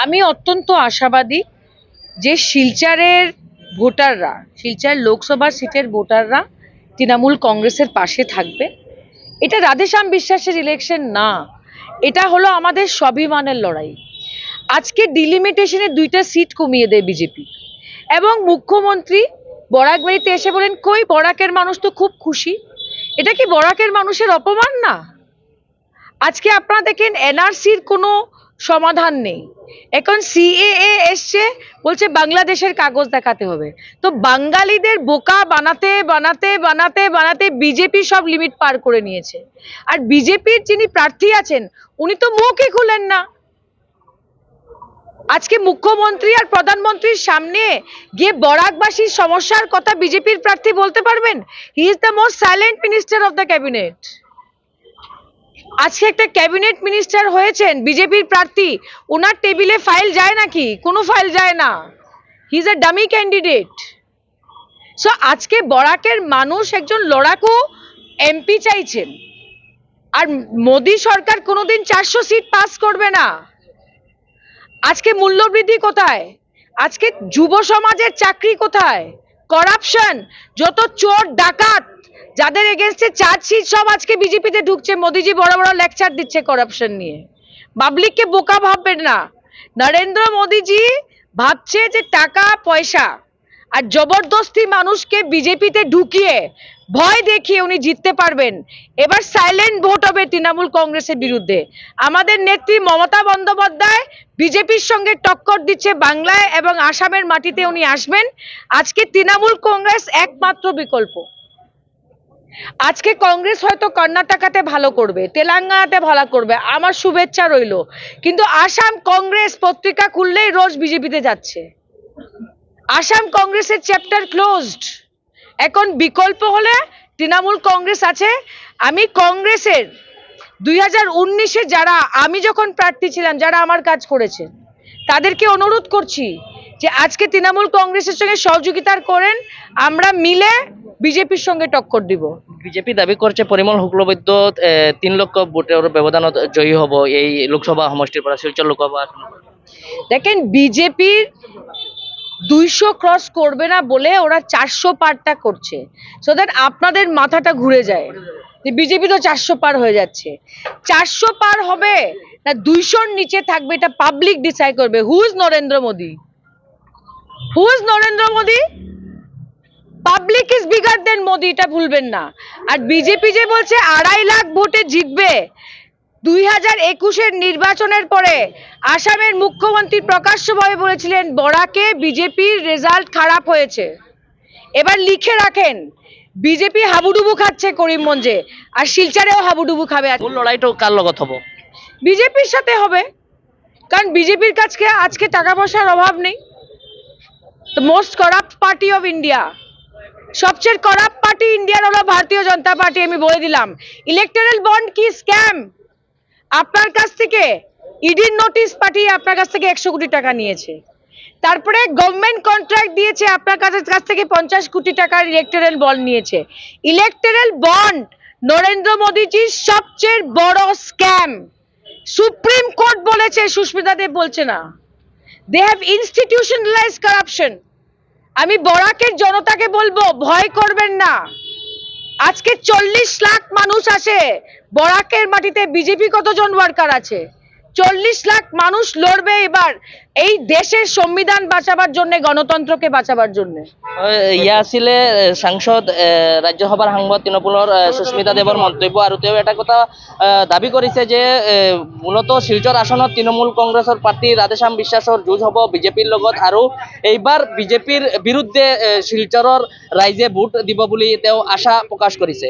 আমি অত্যন্ত আশাবাদী যে শিলচরের ভোটাররা, শিলচর লোকসভা সিটের ভোটাররা তৃণমূল কংগ্রেসের পাশে থাকবে। এটা রাধেশ্যাম বিশ্বাসের ইলেকশন না, এটা হলো আমাদের স্বাভিমানের লড়াই। আজকে ডিলিমিটেশনে 2টা সিট কমিয়ে দেয় বিজেপি এবং মুখ্যমন্ত্রী বরাকবাড়িতে এসে বলেন কই বরাকের মানুষ তো খুব খুশি। এটা কি বরাকের মানুষের অপমান না? আজকে আপনারা দেখেন এনআরসির কোনো সমাধান নেই, এখন সিএএ এসছে, বলছে বাংলাদেশের কাগজ দেখাতে হবে। তো বাঙালিদের বোকা বানাতে বানাতে বানাতে বানাতে বিজেপি সব লিমিট পার করে নিয়েছে। আর বিজেপির যিনি প্রার্থী আছেন উনি তো মুখই খুলেন না। আজকে মুখ্যমন্ত্রী আর প্রধানমন্ত্রীর সামনে গিয়ে বরাকবাসীর সমস্যার কথা বিজেপির প্রার্থী বলতে পারবেন? He is the most silent minister of the cabinet. আজকে একটা ক্যাবিনেট মিনিস্টার হয়েছেন বিজেপির প্রার্থী, ওনার টেবিলে ফাইল যায় নাকি? কোনো ফাইল যায় না। He is a dummy candidate. So আজকে বরাকের মানুষ একজন লড়াকু এমপি চাইছেন, আর মোদী সরকার কোনোদিন 400 সিট পাস করবে না। আজকে মূল্যবৃদ্ধি কোথায়? আজকে যুব সমাজের চাকরি কোথায়? করাপশন, যত চোর ডাকাত যাদের এগেনস্টে চার্জশিট সব আজকে বিজেপিতে ঢুকছে। মোদিজি বড় বড় লেকচার দিচ্ছে করাপশন নিয়ে। পাবলিককে বোকা ভাববেন না। নরেন্দ্র মোদিজি ভাবছে যে টাকা পয়সা আর জবরদস্তি মানুষকে বিজেপিতে ঢুকিয়ে ভয় দেখিয়ে উনি জিততে পারবেন। এবার সাইলেন্ট ভোট হবে তৃণমূল কংগ্রেসের বিরুদ্ধে। আমাদের নেত্রী মমতা বন্দ্যোপাধ্যায় বিজেপির সঙ্গে টক্কর দিচ্ছে বাংলায় এবং আসামের মাটিতে উনি আসবেন। আজকে তৃণমূল কংগ্রেস একমাত্র বিকল্প। আজকে কংগ্রেস হয়তো কর্ণাটকাতে ভালো করবে, তেলেঙ্গানাতে ভালো করবে, আমার শুভেচ্ছা রইল, কিন্তু আসাম কংগ্রেস পত্রিকা খুললেই রোজ বিজেপিতে যাচ্ছে। আসাম কংগ্রেসের চ্যাপ্টার ক্লোজড। এখন বিকল্প হলে তৃণমূল কংগ্রেস আছে। আমি কংগ্রেসের 2019-এ যারা, আমি যখন প্রার্থী ছিলাম, যারা আমার কাজ করেছে তাদেরকে অনুরোধ করছি যে আজকে তৃণমূল কংগ্রেসের সঙ্গে সহযোগিতা করেন, আমরা মিলে বিজেপির সঙ্গে টক্কর দিব। বিজেপি দাবি করছে পরিমল শুক্লবৈদ্য 3 লক্ষ ভোটের ব্যবধানত জয়ী হব এই লোকসভা সমষ্টির পর শিলচর লোকসভা। দেখেন বিজেপির 200 ক্রস করবে না বলে ওরা 400 পারটা করছে, সো দ্যাট আপনাদের মাথাটা ঘুরে যায় যে বিজেপি তো 400 পার হয়ে যাচ্ছে। 400 পার হবে না 200-র নিচে থাকবে, এটা পাবলিক ডিসাইড করবে। Who is Narendra Modi? Who is Narendra Modi? Public is bigger দেন মোদী, এটা ভুলবেন না। আর বিজেপি যে বলছে 2.5 লাখ ভোটে জিতবে, 2021-এর নির্বাচনের পরে আসামের মুখ্যমন্ত্রী প্রকাশ্যভাবে বলেছিলেন বরাকে বিজেপির রেজাল্ট খারাপ হয়েছে। এবার লিখে রাখেন, বিজেপি হাবুডুবু খাচ্ছে করিমগঞ্জে, আর শিলচরেও হাবুডুবু খাবে। মূল লড়াইটা কার লগত হব? বিজেপির সাথে হবে, কারণ বিজেপির কাছে আজকে টাকা পয়সার অভাব নেই। The most corrupt party of India, সবচেয়ে করাপ্ট পার্টি ইন্ডিয়ার হলো ভারতীয় জনতা পার্টি। আমি বলে দিলাম, ইলেকটরাল বন্ড কি স্ক্যাম। আপনার কাছ থেকে ইডির নোটিশ পাঠিয়ে আপনার কাছ থেকে 100 কোটি টাকা নিয়েছে, তারপরে গভর্নমেন্ট কন্ট্রাক্ট দিয়েছে আপনার কাছ থেকে 50 কোটি টাকার ইলেকটরাল বন্ড নিয়েছে। ইলেকটরাল বন্ড নরেন্দ্র মোদীজির সবচেয়ে বড় স্ক্যাম। সুপ্রিম কোর্ট বলেছে, সুস্মিতা দেব বলছে না। They have institutionalised corruption. আমি বরাকের জনতাকে বলবো, ভয় করবেন না। আজকে 40 লাখ মানুষ আছে বরাকের মাটিতে, বিজেপি কতজন ওয়ার্কার আছে? 40 লাখ মানুষ লড়বে এবার এই দেশের সংবিধান বাঁচাবার জন্য, গণতন্ত্রকে বাঁচাবার জন্য। ইয়া আছিলে সাংসদ রাজ্যসভার সাংসদ তৃণমূলৰ সুস্মিতা দেৱৰ মন্তব্য, আৰু তেওঁ এটা কথা দাবী কৰিছে যে মূলত শিলচৰ আসনত তৃণমূল কংগ্ৰেছৰ প্ৰাৰ্থী ৰাধেশ্যাম বিশ্বাসৰ যুঁজ হ'ব বিজেপিৰ লগত, আৰু এইবাৰ বিজেপিৰ বিৰুদ্ধে শিলচৰৰ ৰাইজে ভোট দিব বুলি তেওঁ আশা প্ৰকাশ কৰিছে।